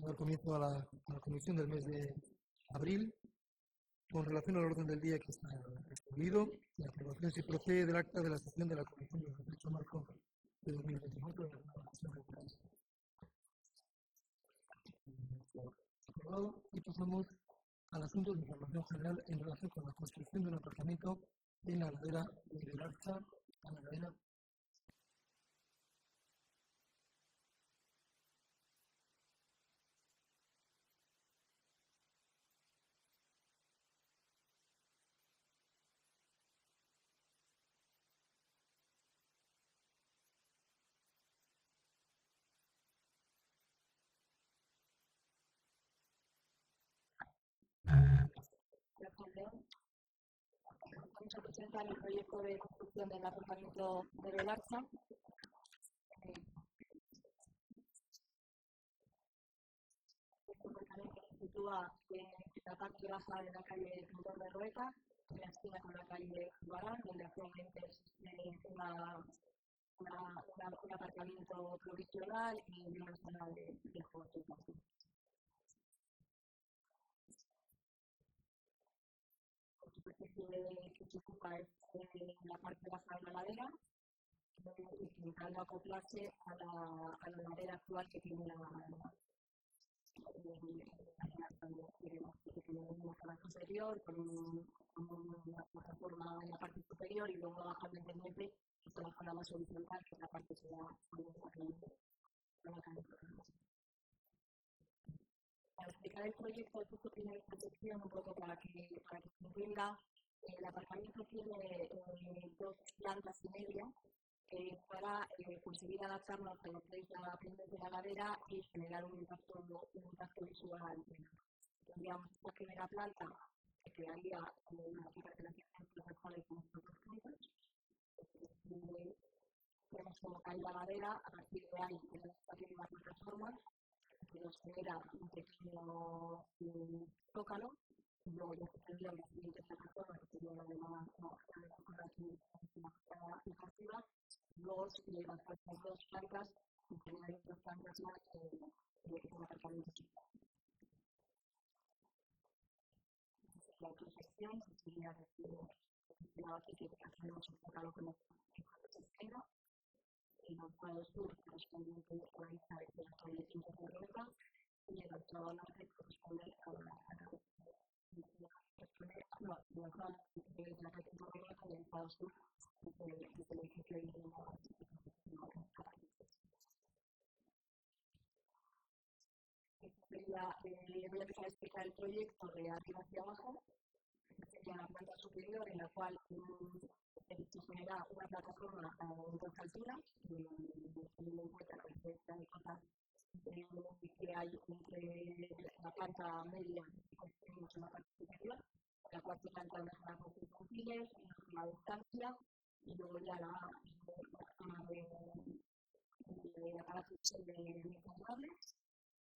dar comienzo a la comisión del mes de abril. Con relación al orden del día que está distribuido, la aprobación se procede del acta de la sesión de la Comisión de Derecho Marco de 2024 de la Comisión Regular. Aprobado, y pasamos al asunto de información general en relación con la construcción de un aparcamiento en la ladera de Belarza, a la ladera. Vamos a presentar el proyecto de construcción del aparcamiento de Belarza. Este aparcamiento se sitúa en la parte baja de la calle Pintor de Roeta, en la esquina con la calle Barán, donde actualmente existe un aparcamiento provisional y una zona de juegos. La superficie que se ocupa es la parte baja de la ladera, intentando acoplarse a la ladera actual que tiene una zona superior con una plataforma en la parte superior y luego bajando independiente hasta la zona más horizontal, que es la parte que va a la calle. Para explicar el proyecto, justo tiene esta sección un poco para que se entienda. El aparcamiento tiene 2 plantas y media para conseguir adaptarnos a lo que es la pendiente de la ladera y generar un impacto visual. Tendríamos esta primera planta que crearía una caracterización transversal con estos 2 puntos. Vemos cómo cae la ladera, a partir de ahí tenemos también una plataforma que nos genera un pequeño zócalo, y luego ya se tendría la siguiente plataforma que sería la de la defensiva, luego las próximas 2 plantas y tener 2 plantas más que son aparcamientos. La autogestión sería destinada aquí que hacemos un zócalo con los esquina, el octavo sur correspondiente a la isla de la calle de Pintor de Roeta y el octavo norte corresponde a la calle de la calle Pintor de Roeta y el octavo sur desde el edificio de voy a empezar a explicar el proyecto de arriba hacia abajo. Sería la planta superior en la cual se genera una plataforma a 2 alturas, teniendo en cuenta la diferencia de cotas que hay entre la planta media y construimos en la parte superior. La cuarta planta una zona con utensilios, una zona de estancia y luego ya la zona de aparatos de microcables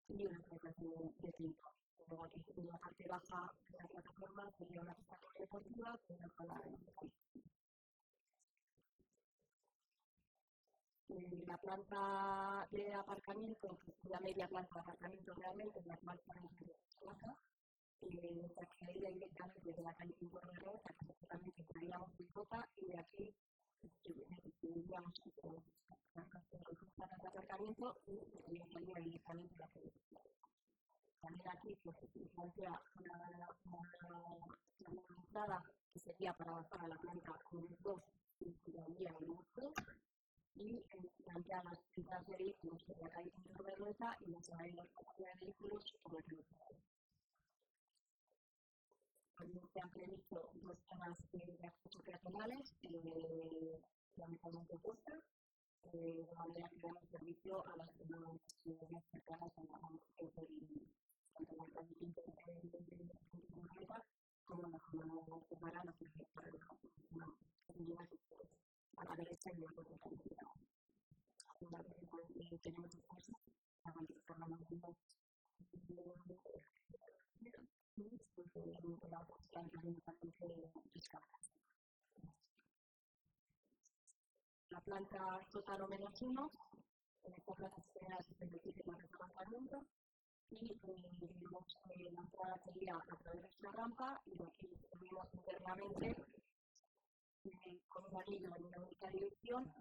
y una planta de pintor. Luego aquí en la parte baja de la plataforma sería una pista deportiva con una zona de la planta de aparcamiento, la media planta de aparcamiento realmente, la cual plaza, se accedería directamente desde la calle Pintor de Roeta, que exactamente estaríamos en Cota, y de aquí distribuiríamos las de aparcamiento y estaría directamente la calle. También aquí se plantea una entrada que sería para bajar a la planta con 2 y tiraría el 2 y plantea las entradas de vehículos por la calle Pintor de Roeta y la salida de vehículos por la calle. También se han previsto 2 zonas de acceso peatonales diametralmente opuestas, de manera que damos servicio a las zonas más cercanas a tanto la calle Pintor de Roeta como la zona de Barán, para a la derecha y luego tenemos después la manifestación la planta sótano -1, en esta planta se genera 77 metros de aparcamiento y la entrada sería a través de esta rampa y de aquí subimos internamente con un anillo en una única dirección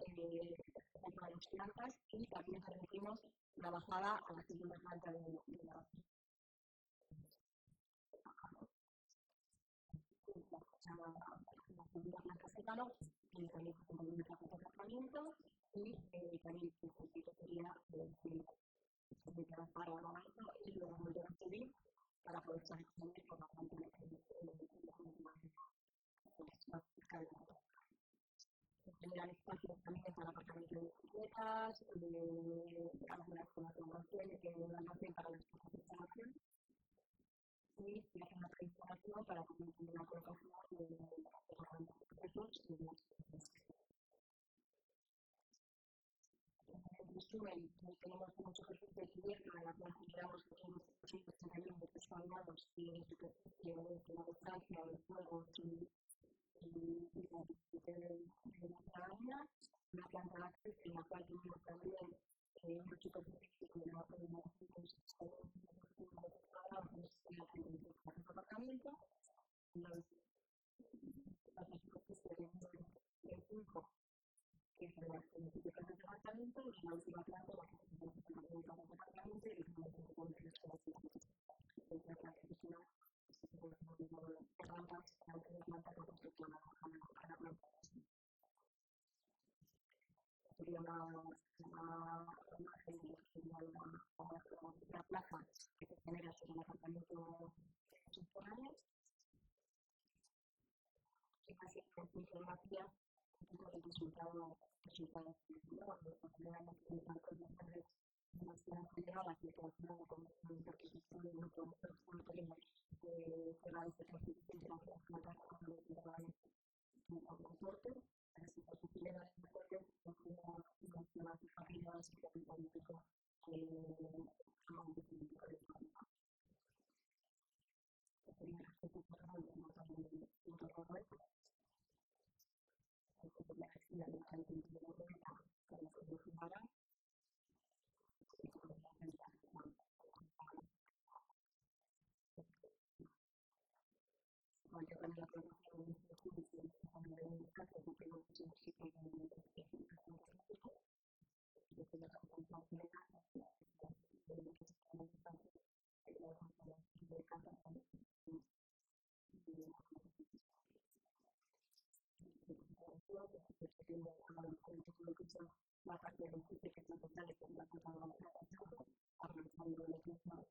junto a las plantas y también permitimos la bajada a la segunda planta de la segunda planta sótano, que también con un trabajo de tratamiento y también el circuito sería de trabajar a lo alto y luego volver a subir para poder salir por la planta de generar espacios también para aparcamiento de bicicletas, algunas zonas de almacén, un almacén para las cosas de instalación y se hace una instalación para tener una colocación de objetos y en resumen, tenemos muchos ejercicios de cubierta en la cual consideramos que todos los proyectos tengan muchos cuadrados y de superficie, de la distancia, del fuego y la de la ciudadanía, una planta de acceso en la cual tenemos también una superficie con una aparcamiento, las superficies de 5 que es la identificación del departamento y la última planta la que se identifica del departamento y el con el resto de la planta adicional herramientas para que la planta con respecto a la planta. Sería la plaza que se genera sobre el apartamento subterráneo y así con información el resultado cuando generamos el banco de mujeres demasiado generada que relaciona con un arquitecto de un pequeño cerrado de transición para con el transporte, para que se genera el apoyo con las familias y el político también la producción de justicia en el caso de que no se existe desde la campaña de casa la parte de los que son totales con la cosa de la avanzando en la misma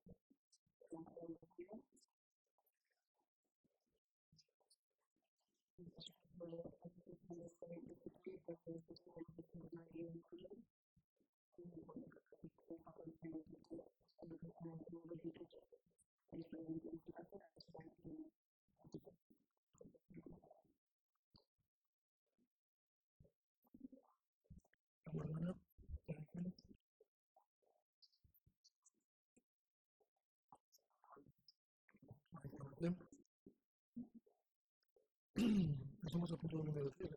Pasamos al punto número 3,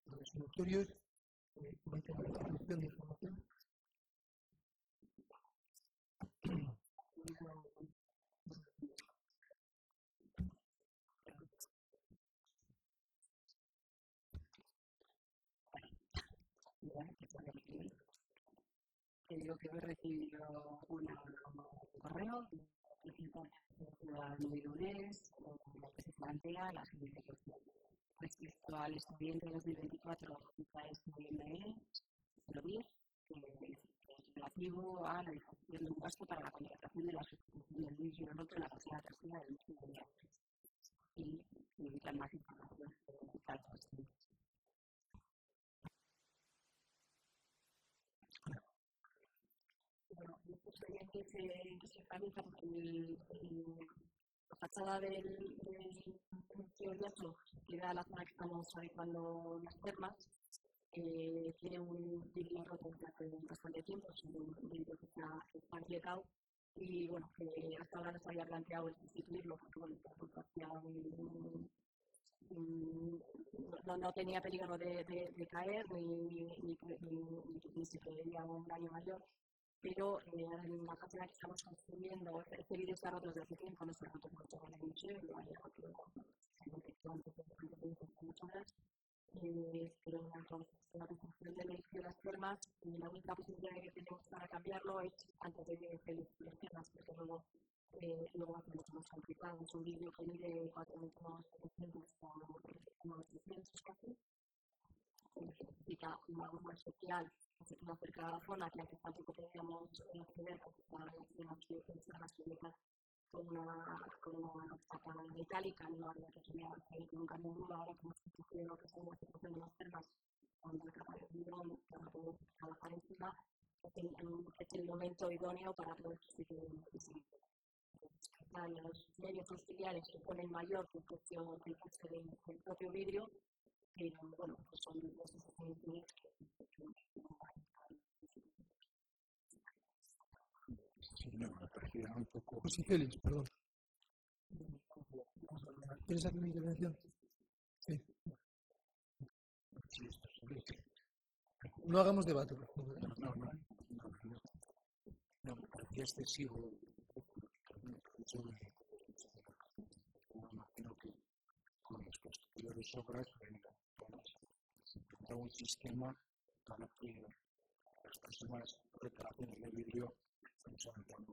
los introductorios, comentan la distribución de información. Te digo que he recibido un correo de lunes lo que se plantea la siguiente cuestión. Respecto al expediente de 2024, es noviembre 10, que es relativo a la disposición de un gasto para la contratación de la sustitución del Luis Roto en la pasada tercera del último día. Y indican más información sobre tal cuestión. Bueno, el expediente se realiza la fachada del teoríaco, que da la zona que estamos adecuando las termas, tiene un vidrio roto desde hace bastante tiempo, es un vidrio que está agrietado y bueno, hasta ahora no se había planteado el sustituirlo porque bueno, no tenía peligro de caer ni que se veía un daño mayor. pero en la página que estamos construyendo, este vídeo está roto desde hace tiempo, no se ha roto por toda la emisión, lo había roto antes de muchas horas, pero entonces la construcción de las formas, la única posibilidad que tenemos para cambiarlo es antes de elegir las formas, porque luego va a ser mucho más complicado. Es un vídeo que mide 4.700 a 900 casi, necesita una goma especial que se pueda acercar a la zona que antes tampoco podíamos acceder porque teníamos que utilizar las piezas con una capa metálica, no había que hacer con un cambio duro. Ahora como se lo que estamos haciendo las termas con una capa de vidrón para poder trabajar encima, es el momento idóneo para poder sustituir el electricidad. Los medios auxiliares suponen mayor que el precio del propio vidrio, pero bueno, pues son dos existencias Sí, no, me parecía un poco... José Félix, perdón. ¿Quieres hacer una intervención? Sí. No hagamos debate, por favor. No, me parecía excesivo. Me imagino que con las posteriores obras se un sistema para que las próximas reparaciones de vidrio se hagan con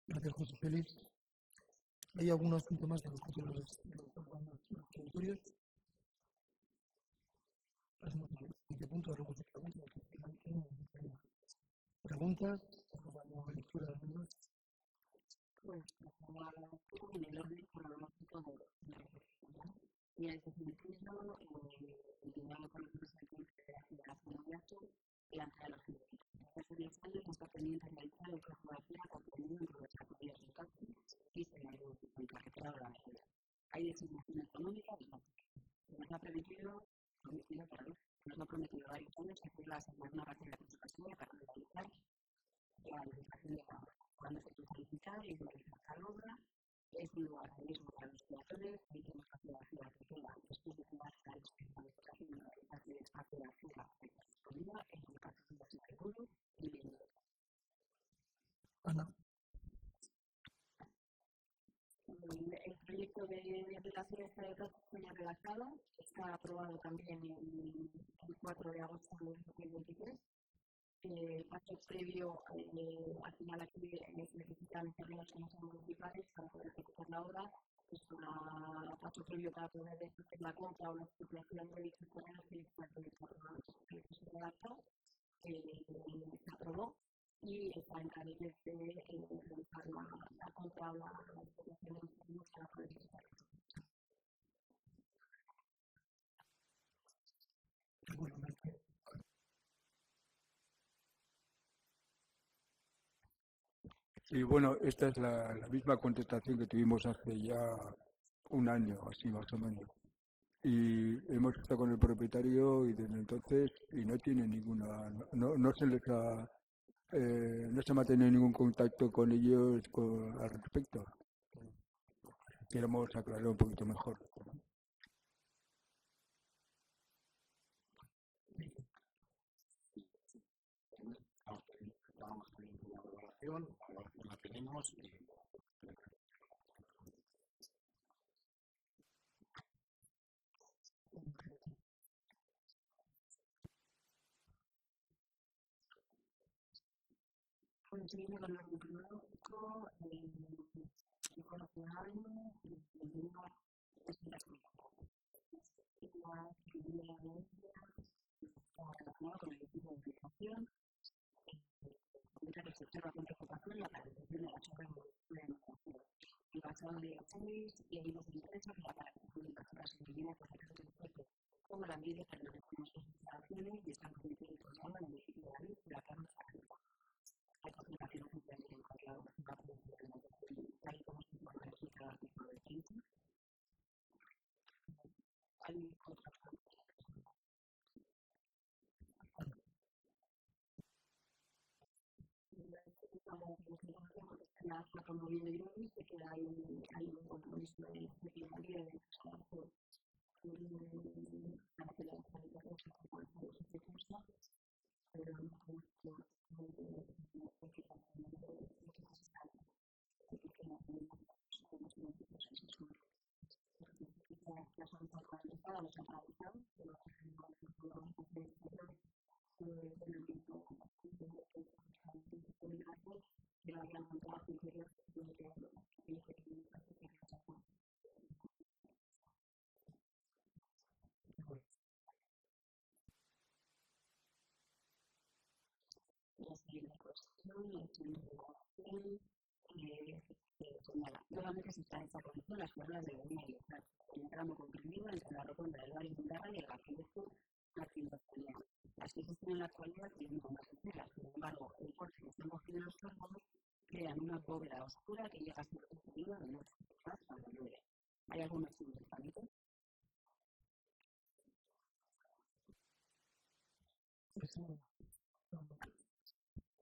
Gracias, José Félix. ¿Hay algún asunto más de los futuros auditorios? Pasemos al siguiente punto, haremos preguntas. ¿Preguntas? ¿Alguna lectura de números? pues en el orden cronológico de la reflexión. Y al definitivo, el diálogo con los representantes de la generación de actos y la entrada de los ciudadanos. Desde 10 años está pendiente de realizar el fotografía contenido entre nuestra comunidad de cáncer y se la carretera de la medida. Hay designación económica y práctica. Nos ha prometido varios años hacer la asignación rápida de la participación para realizar la verificación de la cuando se puede solicitar y realizar la obra. Es un lugar mismo para los creadores, hay que más fácil hacer la cultura después de crear la planificación de la realización de espacio de activa disponible en el caso de los seguros y bien. Ana. El proyecto de relación está redactado, está aprobado también el 4 de agosto de 2023. Paso previo, al final aquí necesitan terrenos que no son municipales para poder ejecutar la obra, pues paso previo para poder hacer la compra o la expropiación de dichos terrenos que está el proyecto aprobado. El proyecto se redactó, se aprobó y está en trámite de realizar la compra o la expropiación de los terrenos para poder ejecutar. Y bueno, esta es la misma contestación que tuvimos hace ya un año, así más o menos. Y hemos estado con el propietario y desde entonces y no tiene ninguna, no se les ha, no se ha mantenido ningún contacto con ellos al respecto. Queremos aclarar un poquito mejor. La tenemos y Coincide con el cronológico, el nacional, el lengua, es la primera está relacionada con el equipo de investigación, que se observa con preocupación la paralización de las obras de administración. El pasado de Oceanis y hay dos empresas que la paralización de las obras inquilinas por el del proyecto, como la medida que realizamos sus instalaciones y están cometiendo el programa en el municipio de David y la Carlos Agrícola. Hay complicaciones simplemente en cuanto a la tal y como se informa en cada artículo de 15. Hay otras como la promoviendo Irún, que hay un compromiso de primaria de para que la organización se comporte de este curso, pero no que las han formalizado, las han realizado, pero nuevamente se está desarrollando las formas de medio, un tramo comprendido entre la rotonda del barrio Mundarra y el acueducto Martín Toscanía. Las que existen en la actualidad tienen más escenas, sin embargo, el porche que están cogiendo los tórbolos crean una bóveda oscura que llega a ser percibida de noche, cuando llueve. ¿Hay algunos signos de pánico?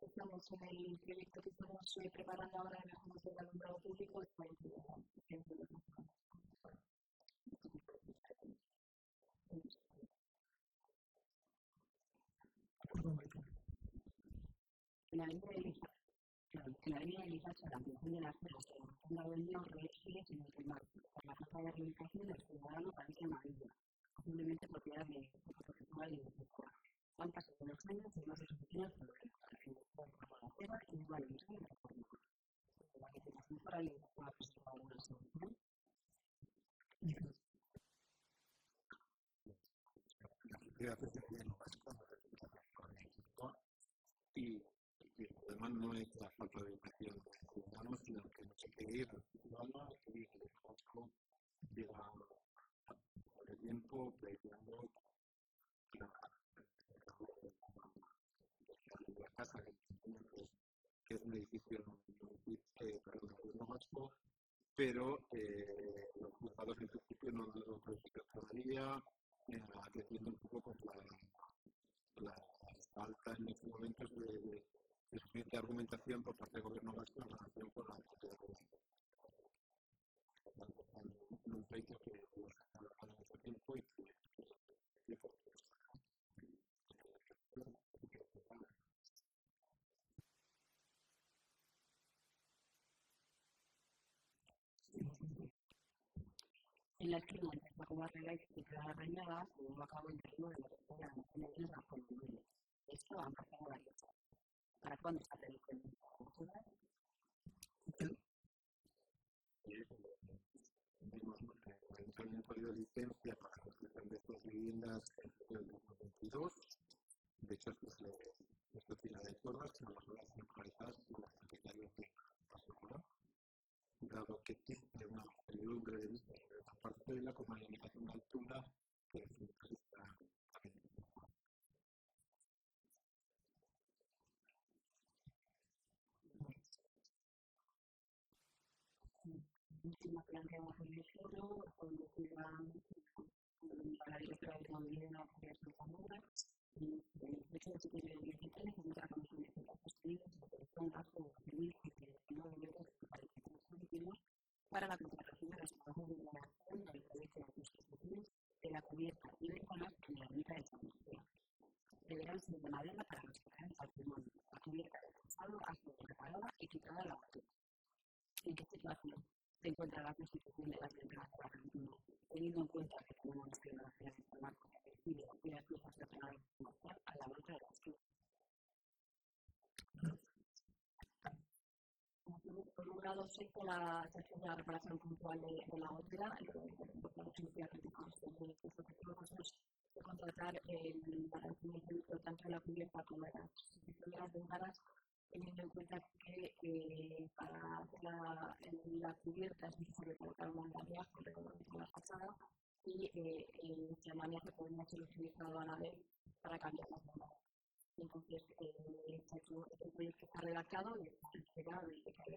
Estamos en el proyecto que estamos preparando ahora de mejora del alumbrado público. En la línea de Lizacha, la ampliación de las zonas de la rotonda del norte sigue sin ultimar. Por la falta de rehabilitación del ciudadano parece amarilla, posiblemente propiedad de profesional y de cultura. Han pasado los años y no se solucionan problemas. La tierra y no vale mucho la reforma. La legislación para la presentado alguna solución. La percepción y el problema no es la falta de educación de los ciudadanos, sino que no se quiere ir al ciudadano, que el Vasco lleva por el tiempo presionando la casa que es un edificio para el gobierno vasco, pero los juzgados en principio no han dado calificación todavía, creciendo un poco con la falta en estos momentos de suficiente argumentación por parte del gobierno vasco en relación con la propiedad pública. Un pleito que nos ha trabajado mucho tiempo y que en la esquina de la Barrera y de la Reñada se llevó a cabo el ritmo de la tercera en el bajo nivel. Esto ha pasado varios años. ¿Para cuándo está previsto el el ayuntamiento dio licencia para la construcción de estas viviendas en el 2022. De hecho, esto tiene de todas, pero las obras centralizadas por la Secretaría de Infraestructura, dado que existe una peligro de vista sobre esta parcela con una limitación de altura que es está última planteada por el foro, cuando la directora de movilidad de Santander, y el 18 de septiembre del 2023 se encuentra con los datos pedidos de un gasto de 1.019 euros para la contratación de las trabajos de inauguración del proyecto de construcción de la cubierta y ventanas en la ermita de San Martín. Deberán ser de madera para respetar el patrimonio. La cubierta del pasado ha sido reparada y quitada la basura. ¿En qué situación se encuentra la constitución de las ventanas para el futuro? Teniendo en cuenta que tenemos que relacionar el marco de vestido y las piezas personales mostrar a la vuelta de la esquina. Por un lado, se hizo la reparación puntual de la ópera, la ausencia de contratar el mantenimiento tanto de la cubierta como de las ventanas, teniendo en cuenta que para hacer la cubierta es necesario colocar un andamiaje alrededor de la fachada y ese andamiaje podría ser utilizado a la vez para cambiar las ventanas. Entonces, este proyecto está redactado y está esperado de que haya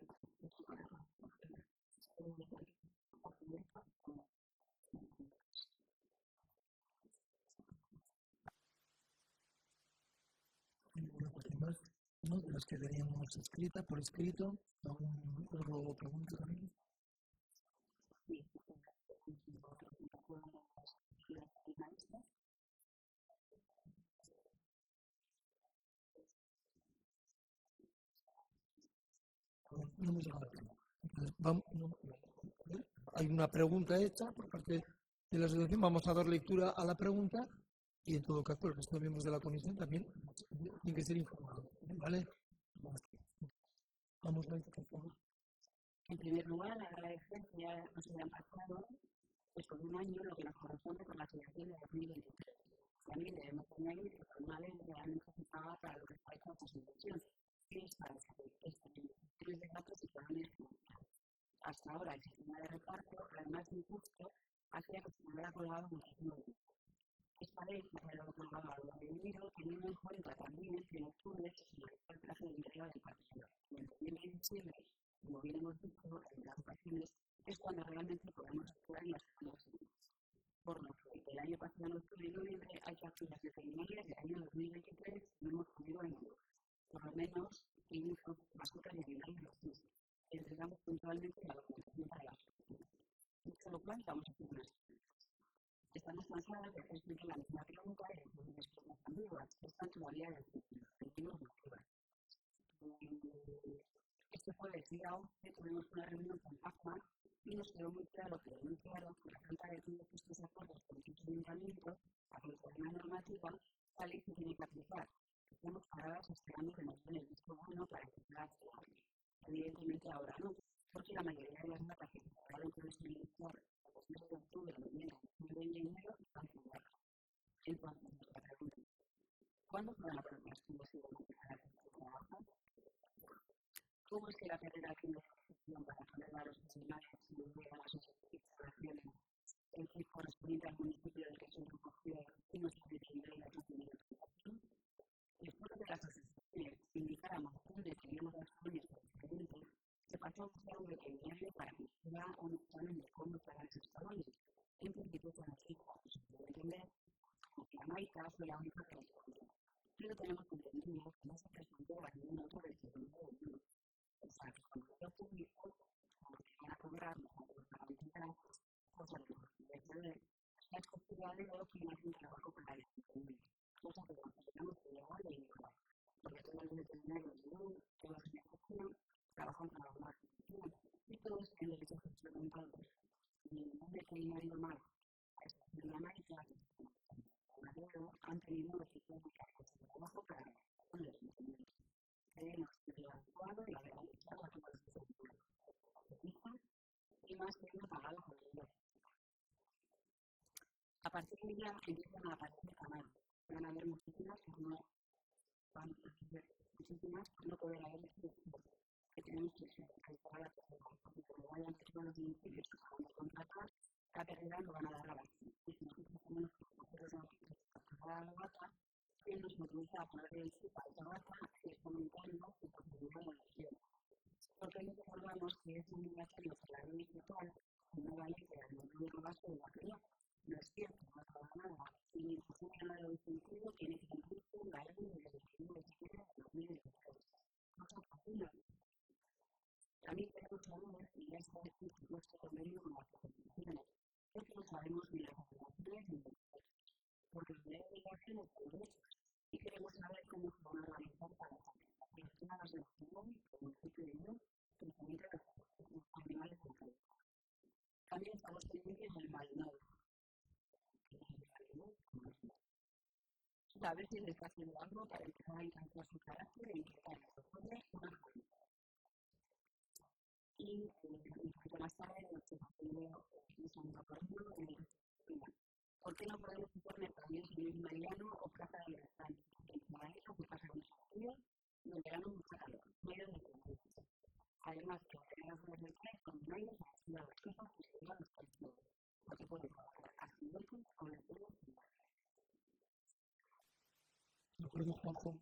ninguna cuestión más, ¿no? De las que teníamos escritas por escrito. ¿Algún otro pregunta también? Sí, maestras. No hemos llegado al tema. Entonces, hay una pregunta hecha por parte de la asociación. Vamos a dar lectura a la pregunta y, en todo caso, los restos de miembros de la comisión también tienen que ser informados. ¿Vale? Vamos a ver, por favor. En primer lugar, agradecer que ya nos hayan pasado pues, por un año lo que nos corresponde por la asignación de 2023. También debemos añadir que por una vez realmente se paga para lo que está hecho esta inversión, que es para saber tres de datos y planes. Hasta ahora, el sistema de reparto, además de injusto, hacía que se hubiera colgado muchísimo dinero. Esta vez se ha colgado algo de dinero, teniendo en cuenta también que en octubre se finalizó el plazo de entrega del partido. En noviembre y diciembre, como bien hemos visto en las ocasiones, es cuando realmente podemos actuar en las segundas semanas. Por lo que el año pasado, en octubre y noviembre, hay facturas de primaria del año 2023 que no hemos podido añadir. Por lo menos, incluso básicas de el año 2020. Entregamos puntualmente la documentación para las oficinas. Dicho lo cual, vamos a hacer unas Estamos cansadas de hacer siempre la misma pregunta y de hacer respuestas ambiguas. Están todavía definitivos motivos. Este jueves, día 11, tuvimos una reunión con PACMA y nos quedó muy claro que la falta de todos estos acuerdos con los ayuntamientos, a que la normativa, tal y se tiene que aplicar. Estamos paradas esperando que nos den el visto bueno para empezar a hacerlo. Evidentemente ahora no, porque la mayoría de las datas que se cerraron con el suministrar a los meses de octubre, noviembre, diciembre y enero están cerradas. Entonces, la pregunta es, ¿cuándo podrán aprobar las estudios y empezar a hacer su trabajo? ¿Cómo es que la carrera que nos ofrecieron para poner a los profesionales y volver a las instalaciones el que correspondiente al municipio del que se recogió y nos determinó la primera aplicación? Después de las asociaciones indicáramos dónde teníamos las colonias diferentes, se pasó a buscar un veterinario para que hiciera un examen de cómo estaban esos colonias. En principio, con los hijos, se puede entender que la Maika fue la única que respondió. Pero tenemos entendido que no se respondió a ningún otro del segundo del mundo. O sea, que cuando yo público, como que van a cobrar, para visitar, cosa que desde la estructura de lo que no es un trabajo para el estudiante. Cosa que consideramos que legal e ilegal. Porque todos los veterinarios de uno, todos los que gestionan, trabajan para una institución y todos tienen derecho a ser preguntados. Y un veterinario más, a excepción de la América, han tenido los tipos de cargos de trabajo para los veterinarios. Tenemos que adecuado y legalizado a todos los sectores. Y más que uno pagado por el dinero. A partir de ya empiezan a aparecer canales. Van a haber muchísimas que no van a hacer muchísimas que no pueden haber estudios que tenemos que calcular la carrera. Porque como vayan a todos los municipios que se van a contratar, la carrera no van a dar la base. Y si nosotros tenemos que hacer una la vaca, que nos motiva a poner el chip a esa vaca y comunicarnos y configurar la elección. Porque no recordamos que es un obligatorio para la ley municipal, no vale que el gobierno vasco de la cría. No es cierto, no es nada. Si mi institución no lo incentivo, tiene que cumplirse la ley de 2017 de 2023. No se calcula. También tenemos saber y ya está escrito nuestro convenio con las organizaciones, porque no sabemos ni las organizaciones ni los derechos, porque la ley de obligaciones de derechos, y queremos saber cómo se van a organizar para las organizaciones de la ciudad, como el sitio de Dios, principalmente los animales de campo. También estamos pendientes del marinado. A ver si les hace algo para empezar a encontrar su carácter e intentar proponer una forma. Y un poquito más tarde, nuestro compañero Santo Corrino en el final. ¿Por qué no podemos suponer también que Luis Mariano o Plaza de Veracruz? En Paraíso se pasa mucho frío y en verano mucha calor. No hay donde conducir. Además, que las horas del tren con un año se hacían las cosas que se iban los partidos. Porque pueden trabajar así veces con el pelo sin nada. ¿De acuerdo, Juanjo?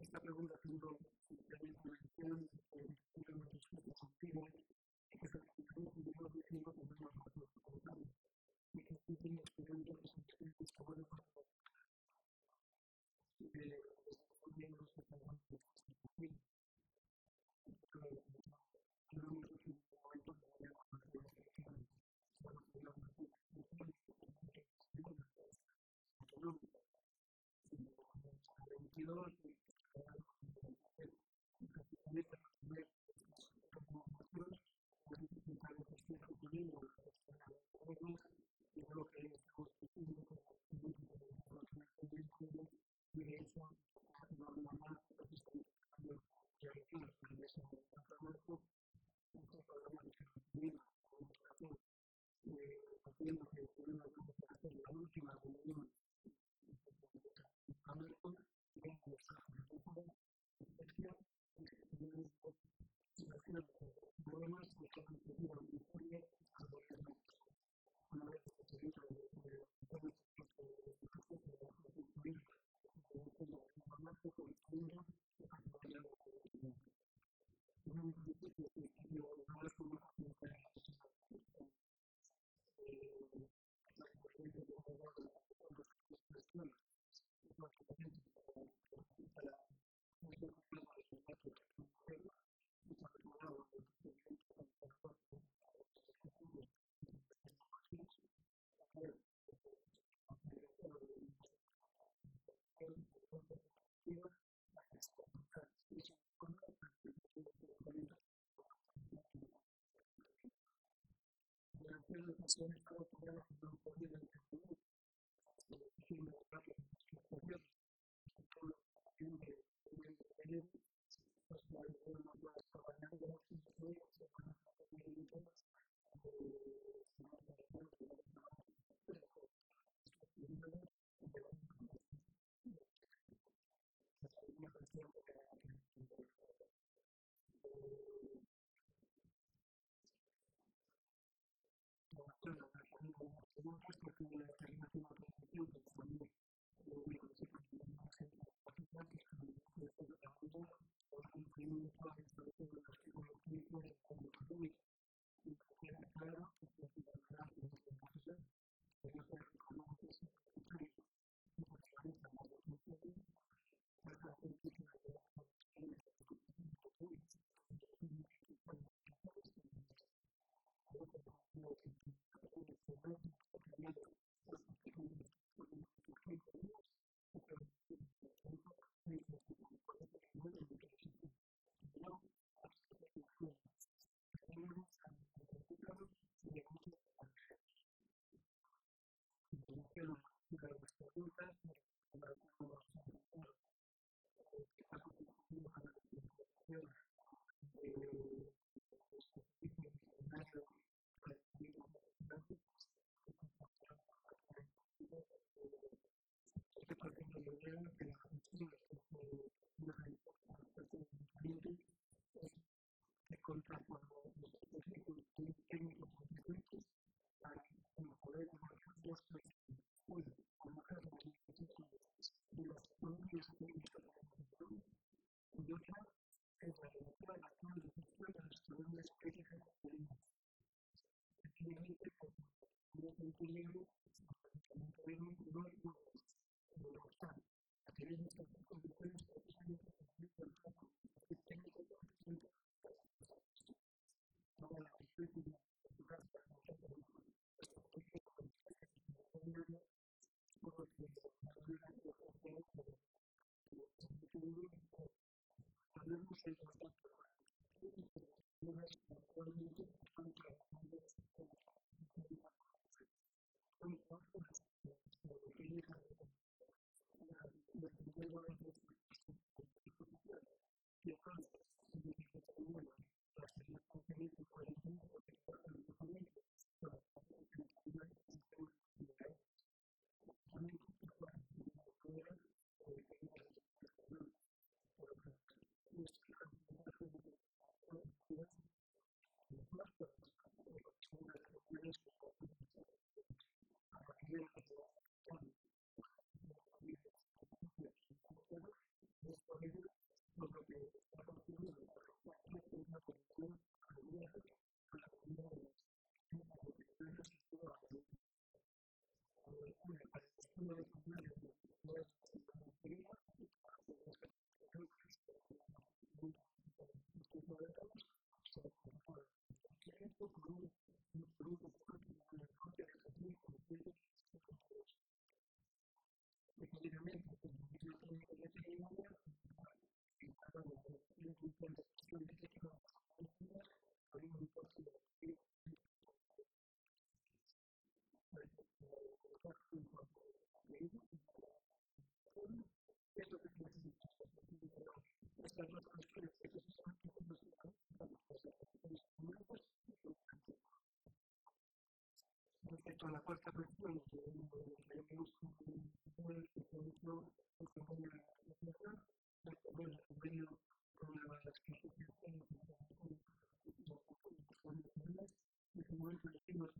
Esta pregunta tengo también una mención de los discursos antiguos, que se refieren a los discursos que tenemos nosotros, y que tienen experimentos que son diferentes como de miembros que trabajan en el que es una investigación, y otra es la relativa a la toma de decisión de las columnas críticas de la efectivamente, no se entiende no está a tener estas condiciones precisamente por el campo técnico para la especie de hablamos en contacto con las actualmente están trabajando con otras técnicas de y entonces respecto a la cuarta cuestión, que tenemos el convenio con las instituciones en su momento elegimos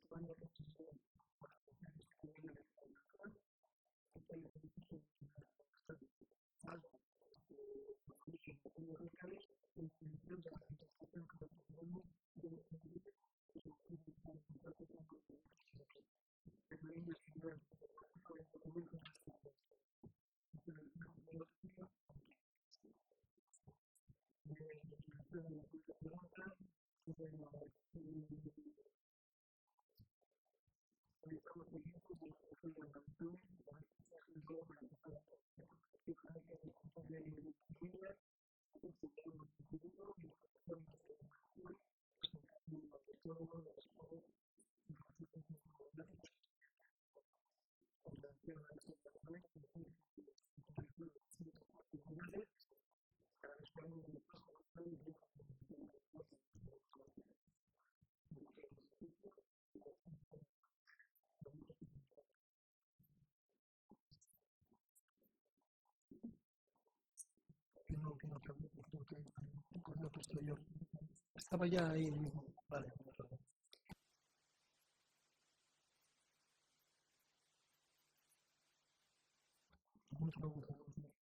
España que no con lo que estoy yo. Estaba ya ahí mismo. Vale. Muchas preguntas.